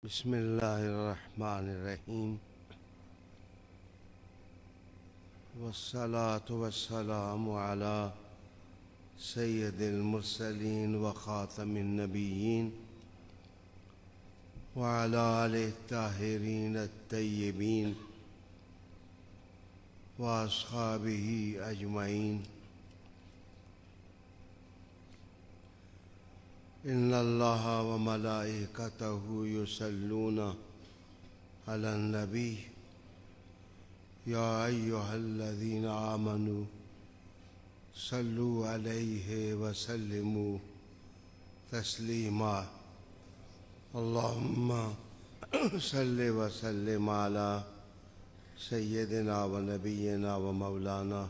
بسم الله الرحمن الرحيم والصلاة والسلام على سيد المرسلين وخاتم النبيين وعلى آله الطاهرين الطيبين وأصحابه أجمعين. إن الله وملائكته يصلون على النبي يا أيها الذين آمنوا صلوا عليه وسلموا تسليما. اللهم صل وسلم على سيدنا ونبينا ومولانا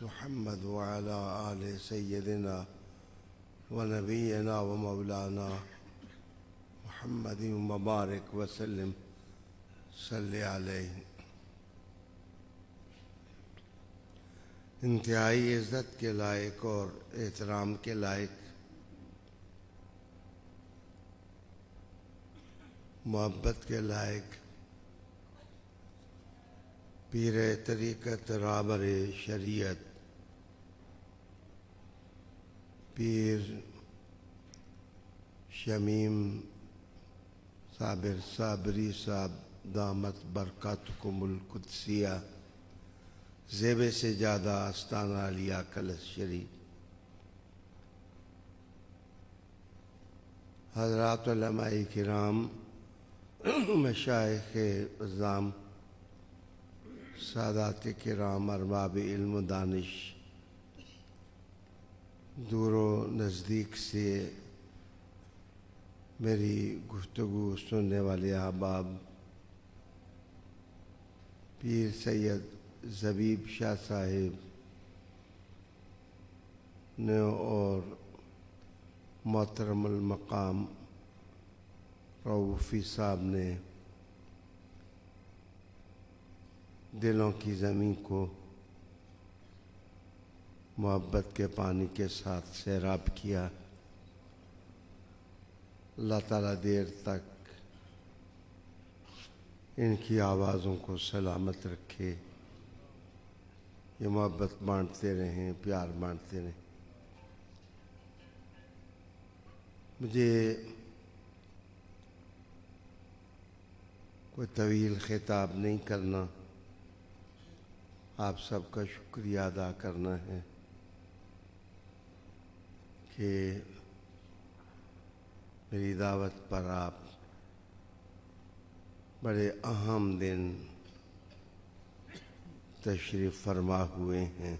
محمد وعلى آل سيدنا ونبينا ومولانا محمد مبارک وسلم صلی علیہ. انتہائی عزت کے لائق اور احترام کے لائق محبت کے لائق پیر طریقت رہبر شریعت پیر شمیم صابر صابری صاحب دامت برکاتکم القدسیہ زیب سے زیادہ آستانہ علیہ کلس شریف، حضرات علماء کرام، مشائخ اعظام، سادات کرام، ارباب علم و دانش، دور و نزدیک سے میری گفتگو سننے والے احباب، پیر سید زبیب شاہ صاحب نے اور محترم المقام رؤوفی صاحب نے دلوں کی زمین کو محبت کے پانی کے ساتھ سیراب کیا. اللہ تعالیٰ دیر تک ان کی آوازوں کو سلامت رکھے، یہ محبت بانٹتے رہیں، پیار بانٹتے رہیں. مجھے کوئی طویل خطاب نہیں کرنا، آپ سب کا شکریہ ادا کرنا ہے کہ میری دعوت پر آپ بڑے اہم دن تشریف فرما ہوئے ہیں.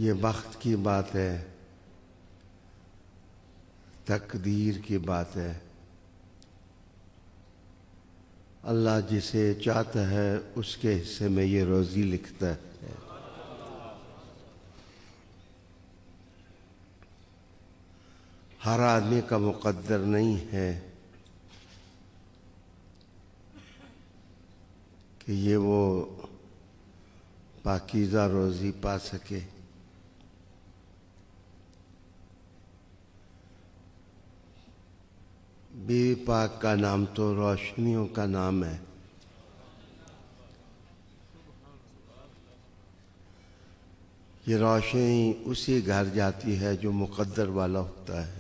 یہ وقت کی بات ہے، تقدیر کی بات ہے. اللہ جسے چاہتا ہے اس کے حصے میں یہ روزی لکھتا ہے. ہر آدمی کا مقدر نہیں ہے کہ یہ وہ پاکیزہ روزی پا سکے. بیوی پاک کا نام تو روشنیوں کا نام ہے. یہ روشنی اسی گھر جاتی ہے جو مقدر والا ہوتا ہے.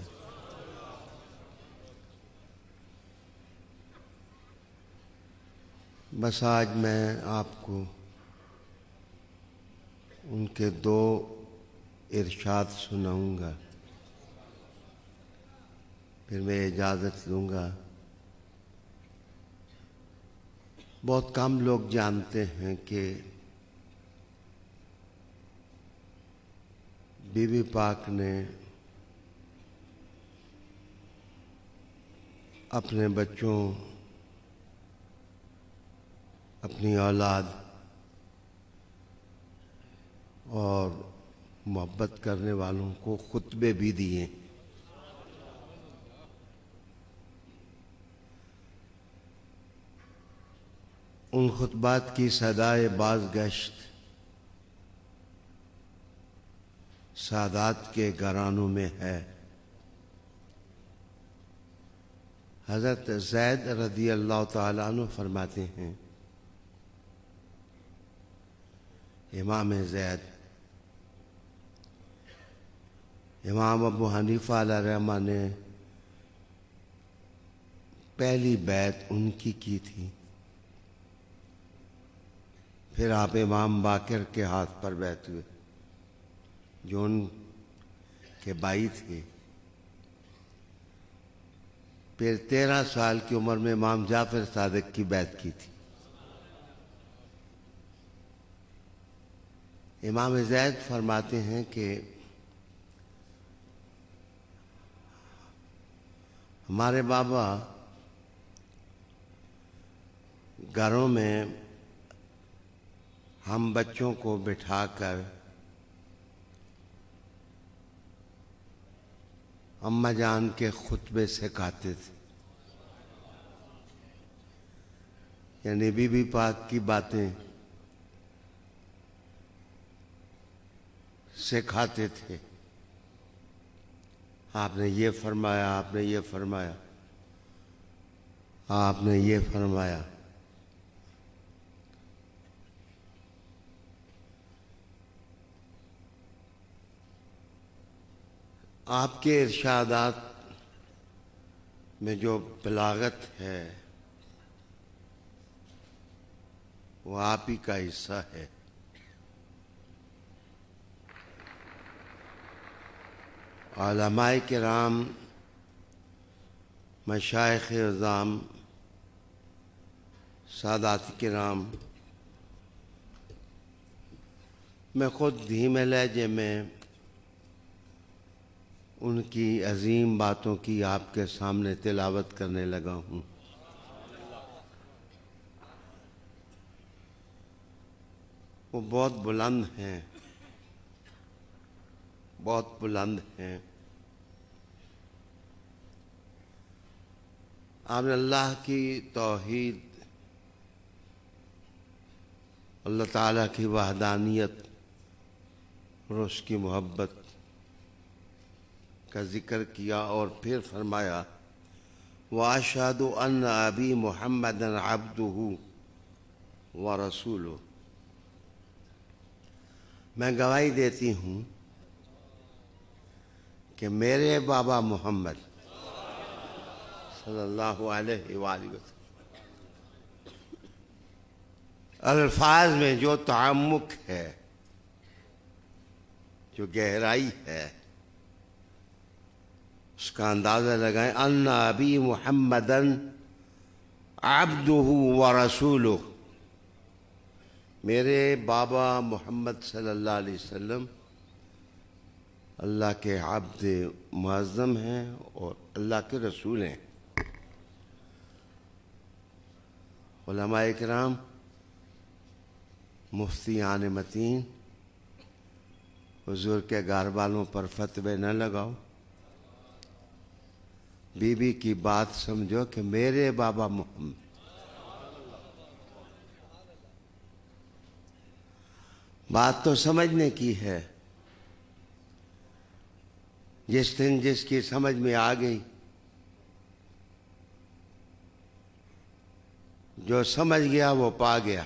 بس آج میں آپ کو ان کے دو ارشاد سناؤں گا، پھر میں اجازت لوں گا. بہت کم لوگ جانتے ہیں کہ بی بی پاک نے اپنے بچوں، اپنی اولاد اور محبت کرنے والوں کو خطبے بھی دیے. ان خطبات کی صدائے بازگشت سادات کے گھرانوں میں ہے۔ حضرت زید رضی اللہ تعالیٰ عنہ فرماتے ہیں، امام زید، امام ابو حنیفہ علیہ رحمہ نے پہلی بیعت ان کی تھی، پھر آپ امام باقر کے ہاتھ پر بیعت ہوئے جو ان کے بھائی تھے، پھر 13 سال کی عمر میں امام جعفر صادق کی بیعت کی تھی۔ امام زید فرماتے ہیں کہ ہمارے بابا گھروں میں ہم بچوں کو بٹھا کر اماں جان کے خطبے سکھاتے تھے، یعنی بی بی پاک کی باتیں سکھاتے تھے۔ آپ نے یہ فرمایا، آپ نے یہ فرمایا، آپ نے یہ فرمایا۔ آپ کے ارشادات میں جو بلاغت ہے وہ آپ ہی کا حصہ ہے۔ علماء کرام، مشائخ اعظام، سادات کرام، میں خود دھیمے لہجے میں ان کی عظیم باتوں کی آپ کے سامنے تلاوت کرنے لگا ہوں۔ وہ بہت بلند ہیں، بہت بلند ہیں۔ آپ نے اللہ کی توحید، اللہ تعالیٰ کی وحدانیت اور اس کی محبت کا ذکر کیا، اور پھر فرمایا وَأَشْهَدُ أَنَّ أَبِي مُحَمَّدًا عَبْدُهُ وَرَسُولُهُ، میں گواہی دیتی ہوں کہ میرے بابا محمد صلی اللہ علیہ وآلہ وسلم، الفاظ میں جو تعمق ہے، جو گہرائی ہے، اس کا اندازہ لگائیں۔ ان ابی محمدً عبدہ ورسولہ، میرے بابا محمد صلی اللہ علیہ وسلم اللہ کے عبد معظم ہیں اور اللہ کے رسول ہیں۔ علماء کرام، مفتیان متین، حضور کے گھر والوں پر فتوے نہ لگاؤ، بی بی کی بات سمجھو کہ میرے بابا محمد، بات تو سمجھنے کی ہے۔ جس دن جس کی سمجھ میں آ گئی، جو سمجھ گیا وہ پا گیا۔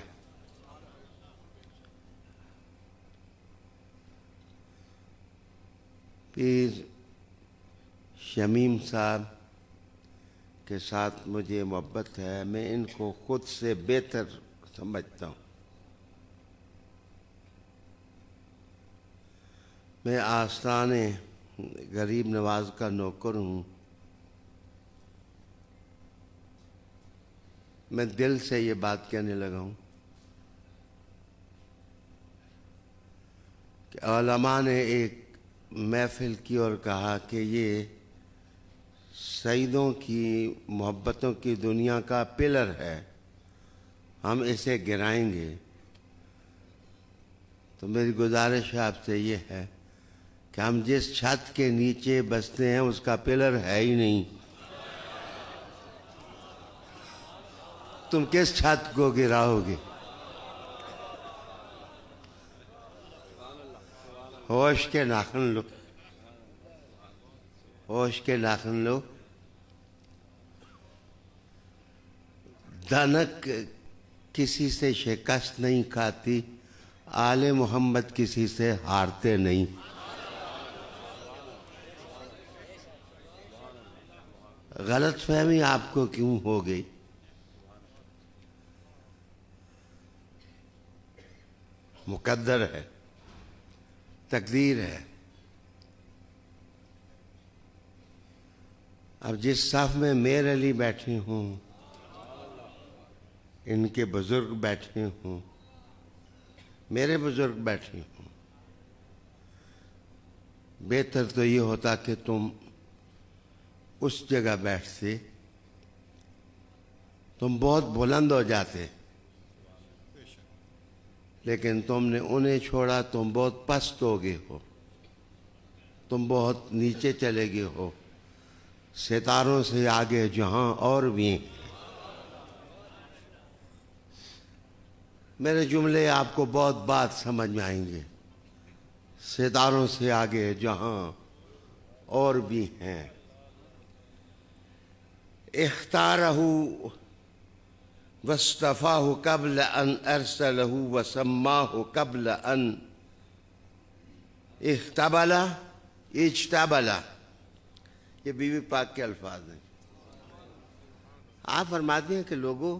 پیر شمیم صاحب کے ساتھ مجھے محبت ہے، میں ان کو خود سے بہتر سمجھتا ہوں۔ میں آستان غریب نواز کا نوکر ہوں، میں دل سے یہ بات کہنے لگا ہوں کہ علماء نے ایک محفل کی اور کہا کہ یہ سعیدوں کی محبتوں کی دنیا کا پلر ہے، ہم اسے گرائیں گے۔ تو میری گزارش آپ سے یہ ہے کہ ہم جس چھت کے نیچے بستے ہیں اس کا پلر ہے ہی نہیں، تم کس چھت کو گراؤ گے؟ ہوش کے ناخن لو، ہوش کے ناخن لو. دنک کسی سے شکست نہیں کھاتی، آل محمد کسی سے ہارتے نہیں. غلط فہمی آپ کو کیوں ہو گئی؟ مقدر ہے، تقدیر ہے. اب جس صف میں میر علی بیٹھے ہوں، ان کے بزرگ بیٹھے ہوں، میرے بزرگ بیٹھے ہوں، بہتر تو یہ ہوتا کہ تم اس جگہ بیٹھتے، تم بہت بلند ہو جاتے، لیکن تم نے انہیں چھوڑا، تم بہت پست ہو گئے ہو، تم بہت نیچے چلے گئے ہو، ستاروں سے آگے جہاں اور بھی. میرے جملے آپ کو بہت بات سمجھ میں آئیں گے. ستاروں سے آگے جہاں اور بھی ہیں. اختارہ واصطفاہ قبل ان ارسلہ وسماہ قبل ان اختبلا اجتبلا. یہ بی بی پاک کے الفاظ ہیں. آپ فرماتے ہیں کہ لوگوں،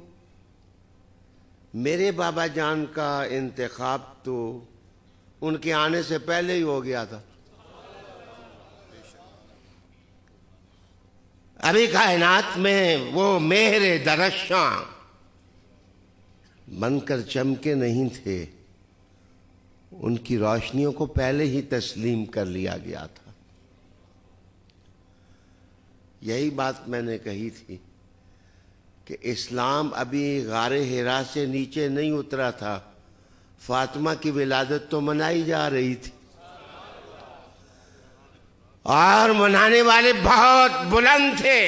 میرے بابا جان کا انتخاب تو ان کے آنے سے پہلے ہی ہو گیا تھا. ابھی کائنات میں وہ مہر درخشاں بن کر چمکے نہیں تھے، ان کی روشنیوں کو پہلے ہی تسلیم کر لیا گیا تھا. یہی بات میں نے کہی تھی کہ اسلام ابھی غار حرا سے نیچے نہیں اترا تھا، فاطمہ کی ولادت تو منائی جا رہی تھی، اور منانے والے بہت بلند تھے،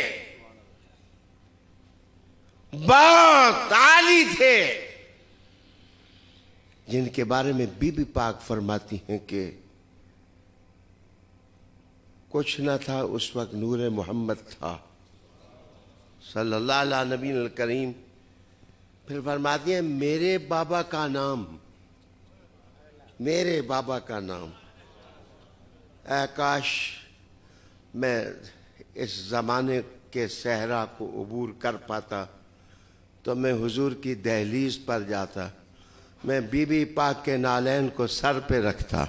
بہت عالی تھے، جن کے بارے میں بی بی پاک فرماتی ہیں کہ کچھ نہ تھا اس وقت نور محمد تھا صلی اللہ علیہ نبی الکریم. پھر فرماتی ہیں میرے بابا کا نام، میرے بابا کا نام. اے کاش میں اس زمانے کے صحرا کو عبور کر پاتا تو میں حضور کی دہلیز پر جاتا، میں بی بی پاک کے نالین کو سر پہ رکھتا،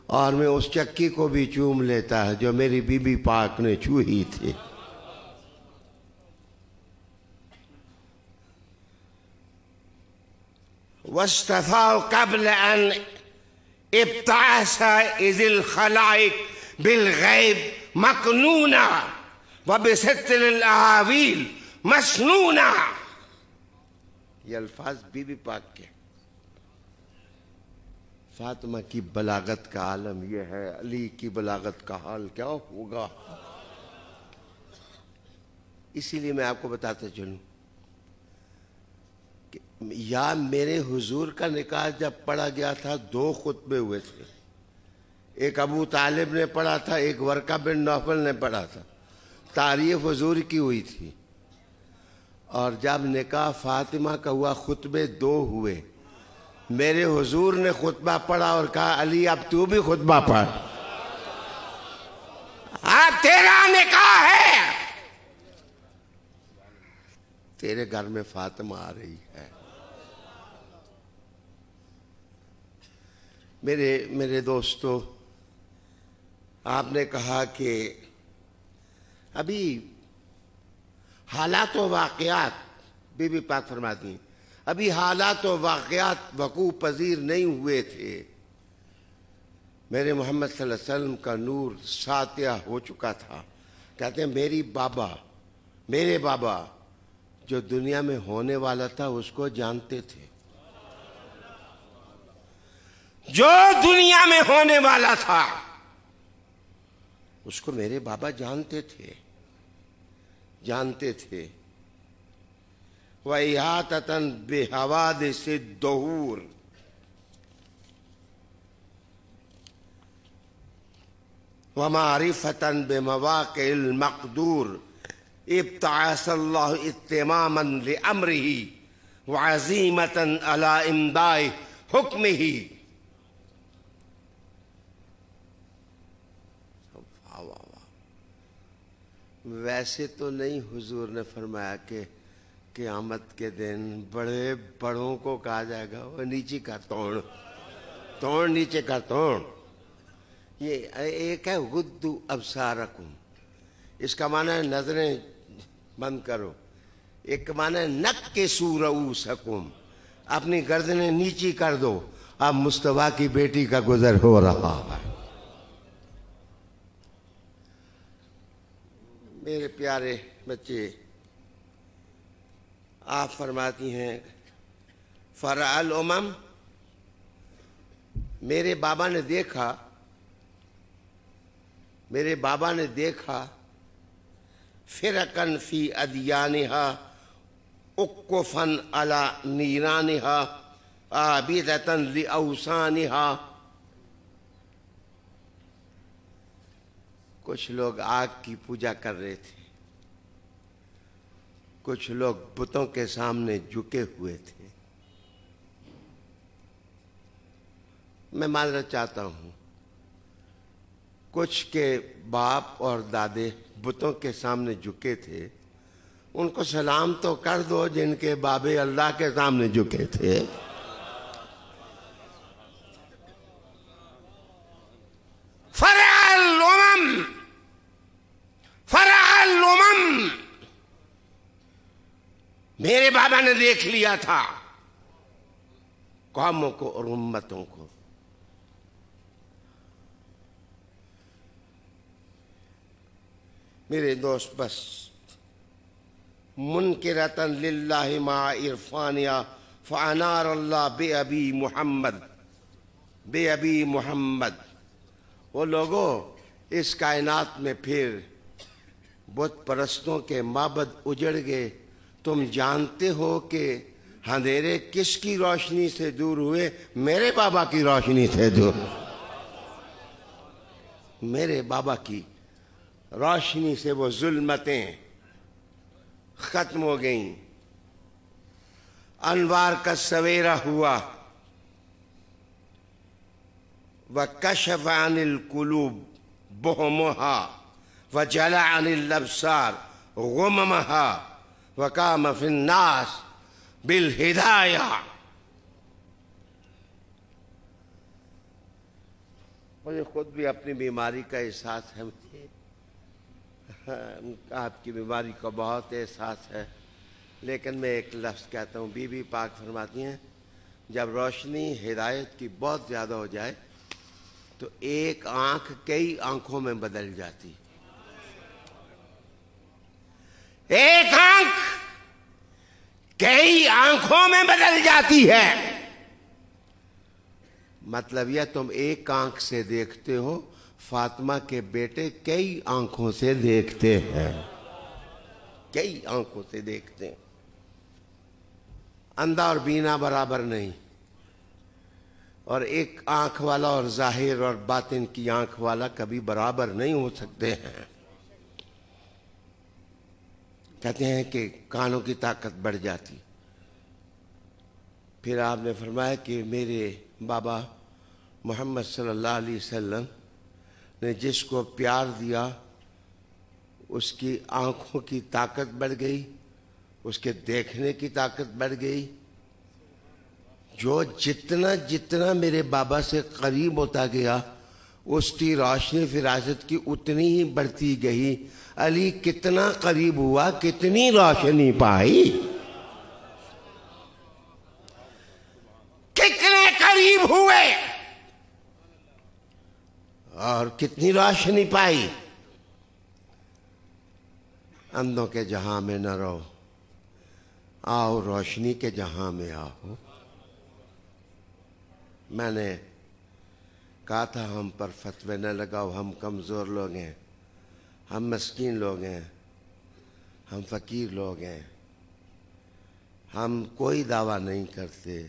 اور میں اس چکی کو بھی چوم لیتا جو میری بی بی پاک نے چھوئی تھی. واصطفاہ قبل ان ابتعث اذ الخلائق بالغیب مکنونا وبستر الاعاویل مسنونا. یہ الفاظ بی بی پاک کے. فاطمہ کی بلاغت کا عالم یہ ہے، علی کی بلاغت کا حال کیا ہوگا. اسی لیے میں آپ کو بتاتا چلوں کہ یا میرے حضور کا نکاح جب پڑھا گیا تھا 2 خطبے ہوئے تھے، ایک ابو طالب نے پڑھا تھا، ایک ورقہ بن نوفل نے پڑھا تھا، تعریف حضور کی ہوئی تھی. اور جب نکاح فاطمہ کا ہوا خطبے 2 ہوئے. میرے حضور نے خطبہ پڑھا اور کہا علی اب تو بھی خطبہ پڑھ، اب تیرا نکاح ہے، تیرے گھر میں فاطمہ آ رہی ہے. میرے دوستو، آپ نے کہا کہ ابھی حالات و واقعات، بی بی پاک فرماتی ہیں ابھی حالات و واقعات وقوع پذیر نہیں ہوئے تھے، میرے محمد صلی اللہ علیہ وسلم کا نور ساتیہ ہو چکا تھا. کہتے ہیں میرے بابا جو دنیا میں ہونے والا تھا اس کو جانتے تھے، جو دنیا میں ہونے والا تھا اس کو میرے بابا جانتے تھے. وَإِحَاطَةً بِحَوَادِثِ الدُّهُورِ. ومعرفة بمواقع المقدور ابتعث الله اتماما لأمره وعزيمة على إمضاء حكمه. ویسے تو نہیں حضور نے فرمایا کہ قیامت کے دن بڑے بڑوں کو کہا جائے گا وہ نیچے کا توڑ توڑ نیچے کا توڑ. یہ ایک ہے غدو ابصارکم، اس کا معنی ہے نظریں بند کرو. ایک معنی ہے نکسوا رؤوسکم، اپنی گردنیں نیچی کر دو. اب مصطفیٰ کی بیٹی کا گزر ہو رہا ہے. میرے پیارے بچے، آپ فرماتی ہیں فرع الامم، میرے بابا نے دیکھا فرقن فی ادیانہا اقفن علی نیرانہا عابدتن لاوثانہا. کچھ لوگ آگ کی پوجا کر رہے تھے، کچھ لوگ بتوں کے سامنے جھکے ہوئے تھے. میں معذرت چاہتا ہوں، کچھ کے باپ اور دادے بتوں کے سامنے جھکے تھے، ان کو سلام تو کر دو جن کے بابے اللہ کے سامنے جھکے تھے. فرع الامم، میرے بابا نے دیکھ لیا تھا قوموں کو اور امتوں کو. میرے دوست، بس منکرتن للہ مع عرفانیہ فانار اللہ بے ابی محمد. وہ لوگوں اس کائنات میں پھر بت پرستوں کے معبد اجڑ گئے. تم جانتے ہو کہ اندھیرے کس کی روشنی سے دور ہوئے؟ میرے بابا کی روشنی سے دور. میرے بابا کی روشنی سے وہ ظلمتیں ختم ہو گئیں، انوار کا سویرا ہوا. وَكَشَفَ عَنِ الْقُلُوبِ بُهُمُهَا وَجَلَعَ عَنِ الْأَبْصَارِ غُمَمَهَا وَقَامَ فِي النَّاسِ بِالْهِدَایَةِ. مجھے خود بھی اپنی بیماری کا احساس ہے، آپ کی بیماری کا بہت احساس ہے، لیکن میں ایک لفظ کہتا ہوں. بی بی پاک فرماتی ہیں جب روشنی ہدایت کی بہت زیادہ ہو جائے تو ایک آنکھ کئی آنکھوں میں بدل جاتی. ایک آنکھ کئی آنکھوں میں بدل جاتی ہے. مطلب یہ تم ایک آنکھ سے دیکھتے ہو، فاطمہ کے بیٹے کئی آنکھوں سے دیکھتے ہیں، کئی آنکھوں سے دیکھتے ہیں. اندھا اور بینا برابر نہیں، اور ایک آنکھ والا اور ظاہر اور باطن کی آنکھ والا کبھی برابر نہیں ہو سکتے ہیں. کہتے ہیں کہ کانوں کی طاقت بڑھ جاتی. پھر آپ نے فرمایا کہ میرے بابا محمد صلی اللہ علیہ وسلم نے جس کو پیار دیا اس کی آنکھوں کی طاقت بڑھ گئی، اس کے دیکھنے کی طاقت بڑھ گئی. جو جتنا میرے بابا سے قریب ہوتا گیا اس کی روشنی فراست کی اتنی ہی بڑھتی گئی. علی کتنا قریب ہوا، کتنی روشنی پائی، کتنے قریب ہوئے اور کتنی روشنی پائی. اندھوں کے جہاں میں نہ رہو، آؤ روشنی کے جہاں میں آؤ. میں نے کہا تھا ہم پر فتوے نہ لگاؤ، ہم کمزور لوگ ہیں، ہم مسکین لوگ ہیں، ہم فقیر لوگ ہیں، ہم کوئی دعویٰ نہیں کرتے.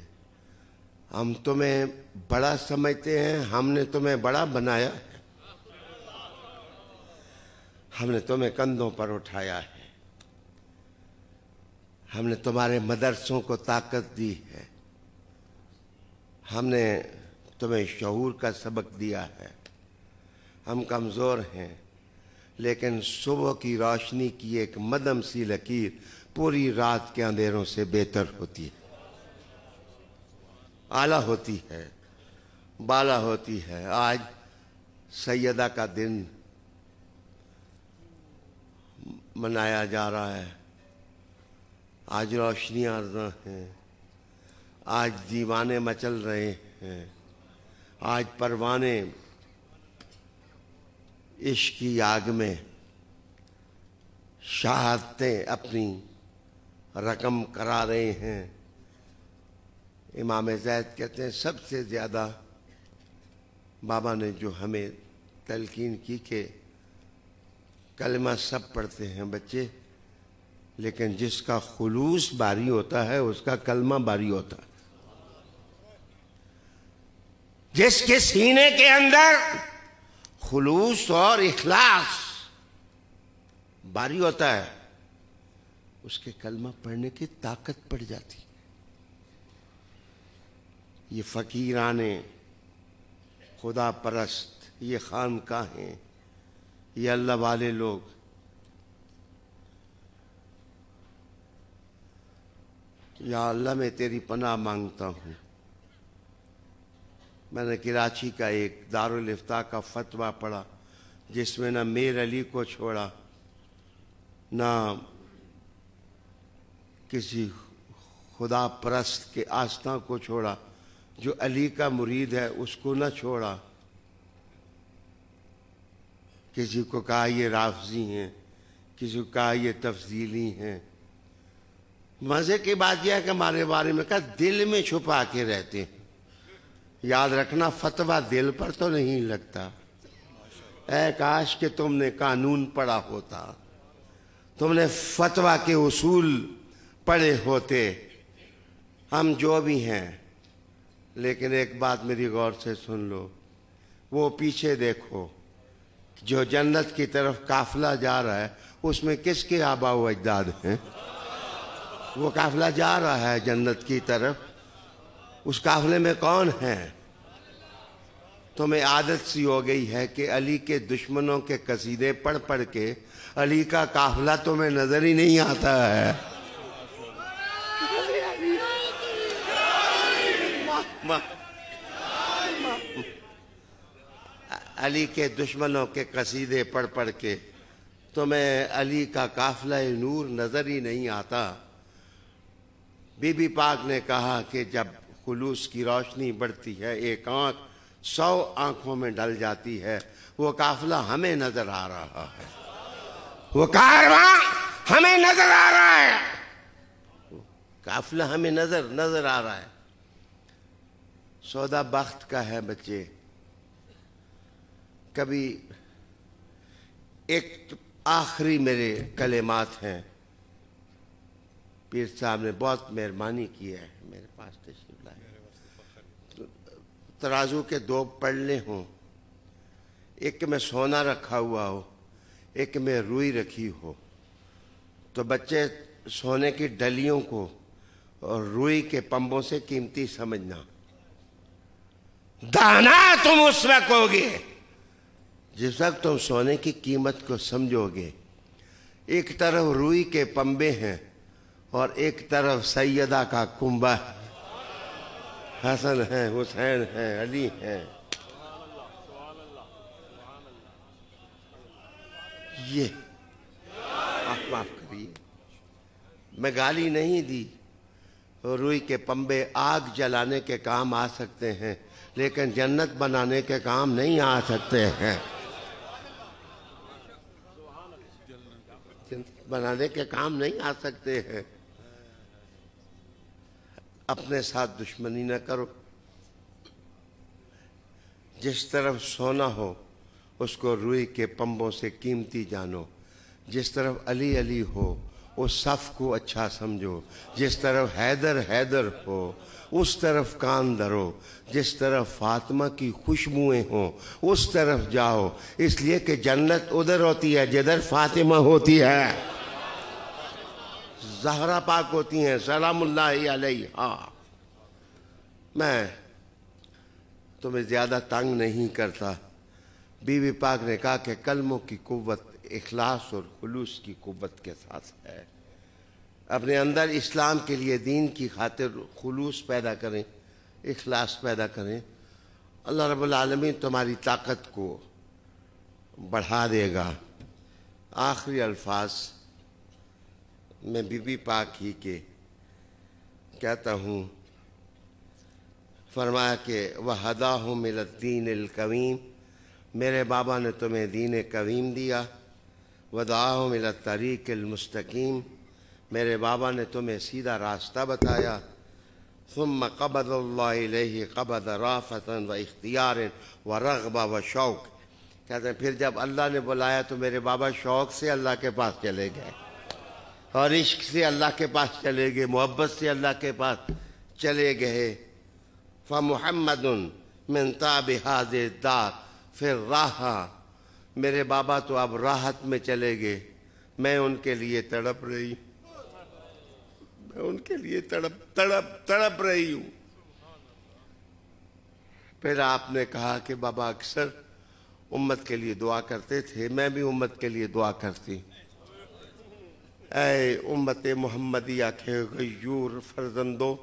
ہم تمہیں بڑا سمجھتے ہیں، ہم نے تمہیں بڑا بنایا ہے. ہم نے تمہیں کندھوں پر اٹھایا ہے، ہم نے تمہارے مدرسوں کو طاقت دی ہے، ہم نے تمہیں شعور کا سبق دیا ہے۔ ہم کمزور ہیں، لیکن صبح کی روشنی کی ایک مدھم سی لکیر پوری رات کے اندھیروں سے بہتر ہوتی ہے، اعلیٰ ہوتی ہے، بالا ہوتی ہے۔ آج سیدہ کا دن منایا جا رہا ہے، آج روشنیاں ارزاں ہیں، آج دیوانے مچل رہے ہیں، آج پروانے عشق کی آگ میں شہادتیں اپنی رقم کرا رہے ہیں۔ امام زید کہتے ہیں سب سے زیادہ بابا نے جو ہمیں تلقین کی کہ کلمہ سب پڑھتے ہیں بچے، لیکن جس کا خلوص باری ہوتا ہے اس کا کلمہ باری ہوتا ہے۔ جس کے سینے کے اندر خلوص اور اخلاص باری ہوتا ہے اس کے کلمہ پڑھنے کی طاقت پڑ جاتی ہے۔ یہ فقیران خدا پرست، یہ خانقاہیں، یہ اللہ والے لوگ یا اللہ میں تیری پناہ مانگتا ہوں۔ میں نے کراچی کا ایک دارالافتاء کا فتویٰ پڑھا جس میں نہ میر علی کو چھوڑا، نہ کسی خدا پرست کے آستاں کو چھوڑا، جو علی کا مرید ہے اس کو نہ چھوڑا۔ کسی کو کہا یہ رافضی ہیں، کسی کو کہا یہ تفضیلی ہیں۔ مزے کی بات یہ ہے کہ ہمارے بارے میں کہا دل میں چھپا کے رہتے ہیں۔ یاد رکھنا فتویٰ دل پر تو نہیں لگتا۔ اے کاش کہ تم نے قانون پڑھا ہوتا، تم نے فتویٰ کے اصول پڑھے ہوتے۔ ہم جو بھی ہیں، لیکن ایک بات میری غور سے سن لو، وہ پیچھے دیکھو جو جنت کی طرف قافلہ جا رہا ہے اس میں کس کے آباء و اجداد ہیں؟ وہ قافلہ جا رہا ہے جنت کی طرف، اس قافلے میں کون ہیں؟ تمہیں عادت سی ہو گئی ہے کہ علی کے دشمنوں کے قصیدے پڑھ پڑھ کے علی کا قافلہ تمہیں نظر ہی نہیں آتا ہے۔ علی کے دشمنوں کے قصیدے پڑھ پڑھ کے تمہیں علی کا قافلہ نور نظر ہی نہیں آتا۔ بی بی پاک نے کہا کہ جب خلوص کی روشنی بڑھتی ہے ایک آنکھ 100 آنکھوں میں ڈل جاتی ہے۔ وہ قافلہ ہمیں نظر آ رہا ہے، وہ کارواں ہمیں نظر آ رہا ہے، قافلہ ہمیں نظر آ رہا ہے۔ سودا بخت کا ہے بچے۔ کبھی ایک آخری میرے کلمات ہیں، پیر صاحب نے بہت مہربانی کی ہے، میرے پاس تشریف لائے۔ ترازو کے 2 پڑلے ہوں، ایک میں سونا رکھا ہوا ہو، ایک میں روئی رکھی ہو، تو بچے سونے کی ڈلیوں کو اور روئی کے پنبوں سے قیمتی سمجھنا۔ دانا تم اس وقت ہوگے جس وقت تم سونے کی قیمت کو سمجھو گے۔ ایک طرف روئی کے پنبے ہیں اور ایک طرف سیدہ کا کنبہ، حسن ہے، حسین ہے، علی ہے۔ یہ معاف کریے، میں گالی نہیں دی۔ روئی کے پنبے آگ جلانے کے کام آ سکتے ہیں، لیکن جنت بنانے کے کام نہیں آ سکتے ہیں۔ بنانے کے کام نہیں آ سکتے ہیں۔ اپنے ساتھ دشمنی نہ کرو۔ جس طرف سونا ہو اس کو روئی کے پنبوں سے قیمتی جانو، جس طرف علی علی ہو اس صف کو اچھا سمجھو، جس طرف حیدر حیدر ہو اس طرف کان دھرو، جس طرف فاطمہ کی خوشبوئیں ہوں اس طرف جاؤ، اس لیے کہ جنت ادھر ہوتی ہے جدھر فاطمہ ہوتی ہے، زہرا پاک ہوتی ہیں سلام اللہ علیہا۔ میں تمہیں زیادہ تنگ نہیں کرتا۔ بی بی پاک نے کہا کہ کلموں کی قوت اخلاص اور خلوص کی قوت کے ساتھ ہے۔ اپنے اندر اسلام کے لیے دین کی خاطر خلوص پیدا کریں، اخلاص پیدا کریں، اللہ رب العالمین تمہاری طاقت کو بڑھا دے گا۔ آخری الفاظ میں بی بی پاک ہی کے کہتا ہوں، فرمایا کہ وَهَدَاهُمْ إِلَى الدِّينِ الْقَوِيمِ، میرے بابا نے تمہیں دین قویم دیا، وَدَعَاهُمْ إِلَى الطَّرِيقِ الْمُسْتَقِيمِ، میرے بابا نے تمہیں سیدھا راستہ بتایا، ثُمَّ قَبَضَ اللَّهِ إِلَيْهِ قَبَضَ رَافَةً وَإِخْتِيَارٍ وَرَغْبَةٍ وَشَوْقٍ، کہتے ہیں پھر جب اللہ نے بلایا تو میرے بابا شوق سے اللہ کے پاس چلے گئے، اور عشق سے اللہ کے پاس چلے گئے، محبت سے اللہ کے پاس چلے گئے۔ فَمُحَمَّدٌ مِّن تَعْبِ هَذِهِ الدَّارِ فِي الرَّاحَةِ، میرے بابا تو اب راحت میں چلے گئے، میں ان کے لیے تڑپ رہی ہوں، میں ان کے لیے تڑپ رہی ہوں۔ پھر آپ نے کہا کہ بابا اکثر امت کے لیے دعا کرتے تھے، میں بھی امت کے لیے دعا کرتی، اے امت محمدیہ کے غیور فرزندو،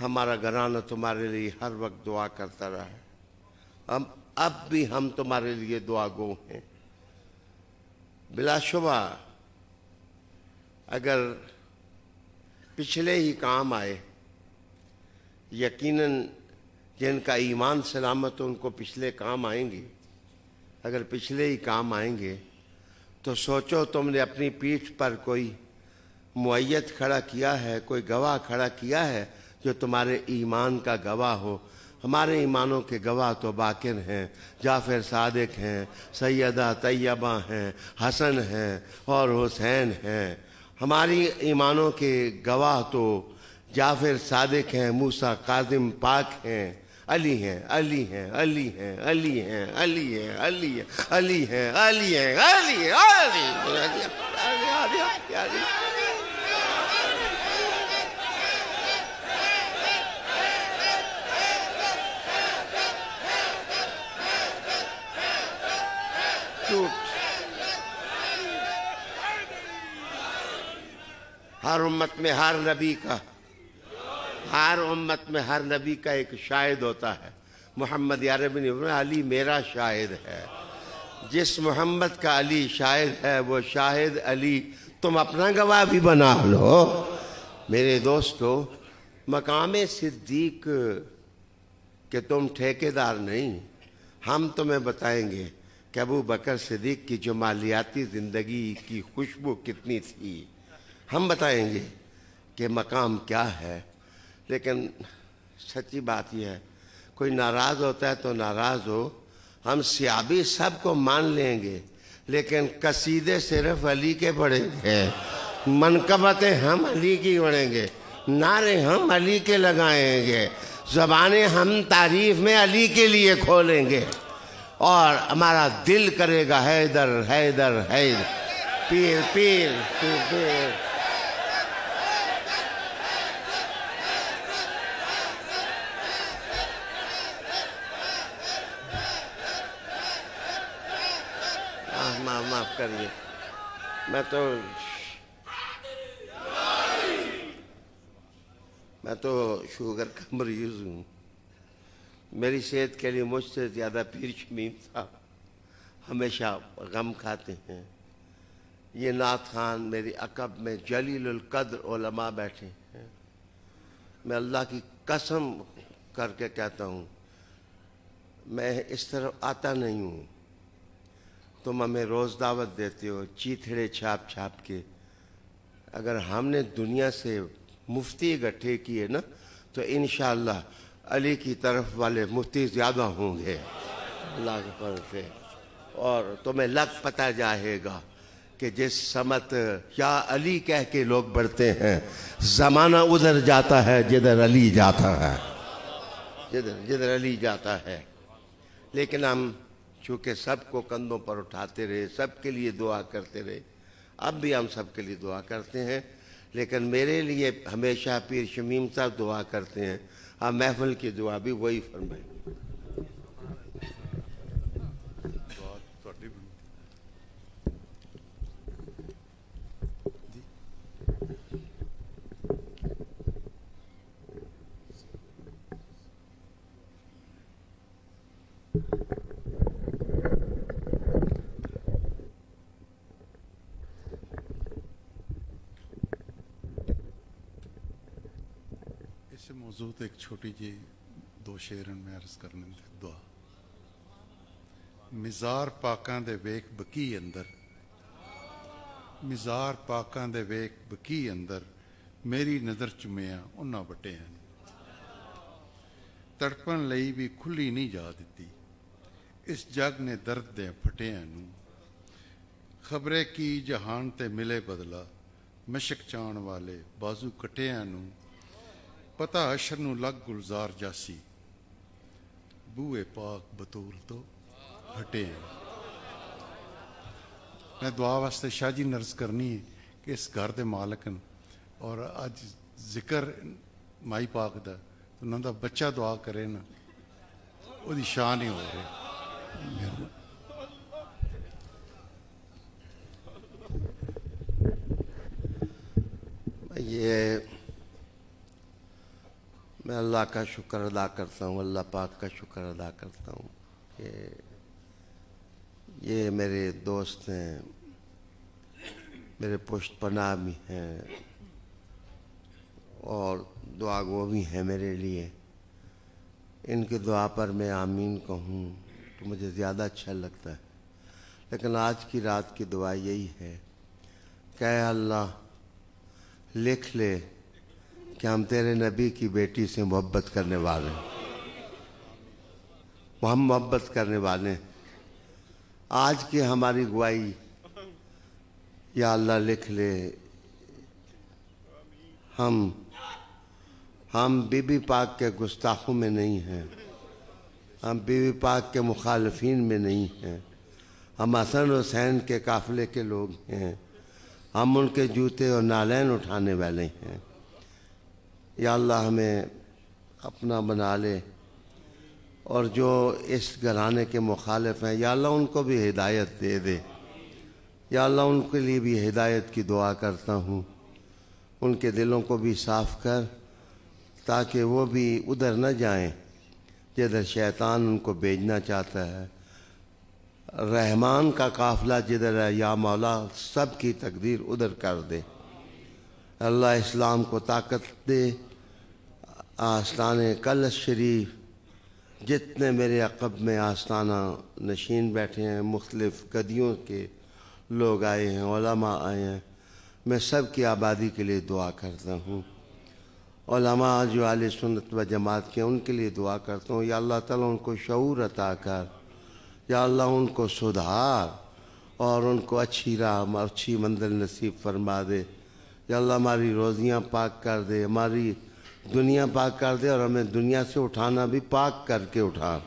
ہمارا گھرانہ تمہارے لیے ہر وقت دعا کرتا رہا ہے، اب بھی ہم تمہارے لیے دعا گو ہیں۔ بلا شبہ اگر پچھلے ہی کام آئے، یقیناً جن کا ایمان سلامت ان کو پچھلے کام آئیں گے، اگر پچھلے ہی کام آئیں گے تو سوچو تم نے اپنی پیٹھ پر کوئی معیت کھڑا کیا ہے، کوئی گواہ کھڑا کیا ہے جو تمہارے ایمان کا گواہ ہو۔ ہمارے ایمانوں کے گواہ تو باقر ہیں، جعفر صادق ہیں، سیدہ طیبہ ہیں، حسن ہیں اور حسین ہیں۔ ہماری ایمانوں کے گواہ تو جعفر صادق ہیں، موسیٰ کاظم پاک ہیں، علی ہیں، علی ہیں، علی ہیں، علی ہیں، علی ہیں، علی ہیں، علی ہیں، علی ہیں، علی ہیں، علی ہیں۔ ہر امت میں ہر نبی کا، ہر امت میں ہر نبی کا ایک شاہد ہوتا ہے۔ محمد عربی نے فرمایا علی میرا شاہد ہے، جس محمد کا علی شاہد ہے وہ شاہد علی تم اپنا گواہ بھی بنا لو۔ میرے دوستو، مقام صدیق کہ تم ٹھیکیدار نہیں، ہم تمہیں بتائیں گے کہ ابو بکر صدیق کی جمالیاتی زندگی کی خوشبو کتنی تھی، ہم بتائیں گے کہ مقام کیا ہے۔ لیکن سچی بات یہ ہے، کوئی ناراض ہوتا ہے تو ناراض ہو، ہم سیابی سب کو مان لیں گے لیکن قصیدے صرف علی کے پڑھیں گے، منقبتیں ہم علی کی پڑھیں گے، نعرے ہم علی کے لگائیں گے، زبانیں ہم تعریف میں علی کے لیے کھولیں گے، اور ہمارا دل کرے گا حیدر حیدر حیدر، پیر پیر پیر پیر۔ معاف کریے، میں تو شوگر کا مریض ہوں، میری صحت کے لیے مجھ سے زیادہ پیر شمیم صاحب ہمیشہ غم کھاتے ہیں۔ یہ نعت خان میری عقب میں جلیل القدر علماء بیٹھے ہیں، میں اللہ کی قسم کر کے کہتا ہوں میں اس طرف آتا نہیں ہوں، تم ہمیں روز دعوت دیتے ہو چیتھڑے چھاپ چھاپ کے، اگر ہم نے دنیا سے مفتی اکٹھے کیے نا تو انشاءاللہ علی کی طرف والے مفتی زیادہ ہوں گے اللہ کے فضل سے، اور تمہیں لگ پتہ جائے گا کہ جس سمت یا علی کہہ کے لوگ بڑھتے ہیں، زمانہ ادھر جاتا ہے جدھر علی جاتا ہے، جدھر علی جاتا ہے۔ لیکن ہم چونکہ سب کو کندھوں پر اٹھاتے رہے، سب کے لیے دعا کرتے رہے، اب بھی ہم سب کے لیے دعا کرتے ہیں، لیکن میرے لیے ہمیشہ پیر شمیم صاحب دعا کرتے ہیں، آپ محفل کی دعا بھی وہی فرمائیں۔ اس موضوع ایک چھوٹی جی دو شعرن میں عرض کرنے دعا۔ مزار پاکاں دے ویک بکی اندر، مزار پاکاں دے ویک بکی اندر، میری نظر چمیاں انہاں بٹیاں، تڑپن لئی بھی کھلی نہیں جا دیتی، اس جگ نے درد دے پھٹیاں نو، خبرے کی جہان تے ملے بدلا، مشک چان والے بازو کٹیاں نو، پتہ اشر نو لگ گلزار جاسی، بوئے پاک بطول تو ہٹے ہیں۔ میں دعا واسطے شاہ جی نرز کرنی ہے کہ اس گھر دے مالکن اور اج ذکر مائی پاک دا تو انہوں دا بچہ دعا کرے نا، وہ دی شان ہی ہو رہے۔ میں اللہ کا شکر ادا کرتا ہوں، اللہ پاک کا شکر ادا کرتا ہوں کہ یہ میرے دوست ہیں، میرے پشت پناہ بھی ہیں اور دعا گو بھی ہیں میرے لیے۔ ان کی دعا پر میں آمین کہوں تو مجھے زیادہ اچھا لگتا ہے، لیکن آج کی رات کی دعا یہی ہے کہ اے اللہ لکھ لے کہ ہم تیرے نبی کی بیٹی سے محبت کرنے والے ہیں، ہم محبت کرنے والے ہیں۔ آج کی ہماری گواہی یا اللہ لکھ لے، ہم بی بی پاک کے گستاخوں میں نہیں ہیں، ہم بی بی پاک کے مخالفین میں نہیں ہیں، ہم حسن حسین کے قافلے کے لوگ ہیں، ہم ان کے جوتے اور نالین اٹھانے والے ہیں۔ یا اللہ ہمیں اپنا بنا لے، اور جو اس گھرانے کے مخالف ہیں یا اللہ ان کو بھی ہدایت دے دے۔ یا اللہ ان کے لیے بھی ہدایت کی دعا کرتا ہوں، ان کے دلوں کو بھی صاف کر تاکہ وہ بھی ادھر نہ جائیں جدھر شیطان ان کو بھیجنا چاہتا ہے۔ رحمان کا قافلہ جدھر ہے یا مولا سب کی تقدیر ادھر کر دے۔ اللہ اسلام کو طاقت دے۔ آستان کلش شریف جتنے میرے عقب میں آستانہ نشین بیٹھے ہیں، مختلف گدیوں کے لوگ آئے ہیں، علماء آئے ہیں، میں سب کی آبادی کے لیے دعا کرتا ہوں۔ علماء جو اہل سنت و جماعت کے ان کے لیے دعا کرتا ہوں، یا اللہ تعالیٰ ان کو شعور عطا کر، یا اللہ ان کو سدھار اور ان کو اچھی راہ اچھی منزل نصیب فرما دے۔ یا اللہ ہماری روزیاں پاک کر دے، ہماری دنیا پاک کر دے، اور ہمیں دنیا سے اٹھانا بھی پاک کر کے اٹھا۔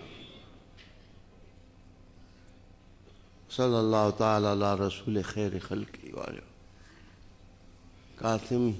صلی اللہ تعالی علی رسول خیر خلقی والے قاسم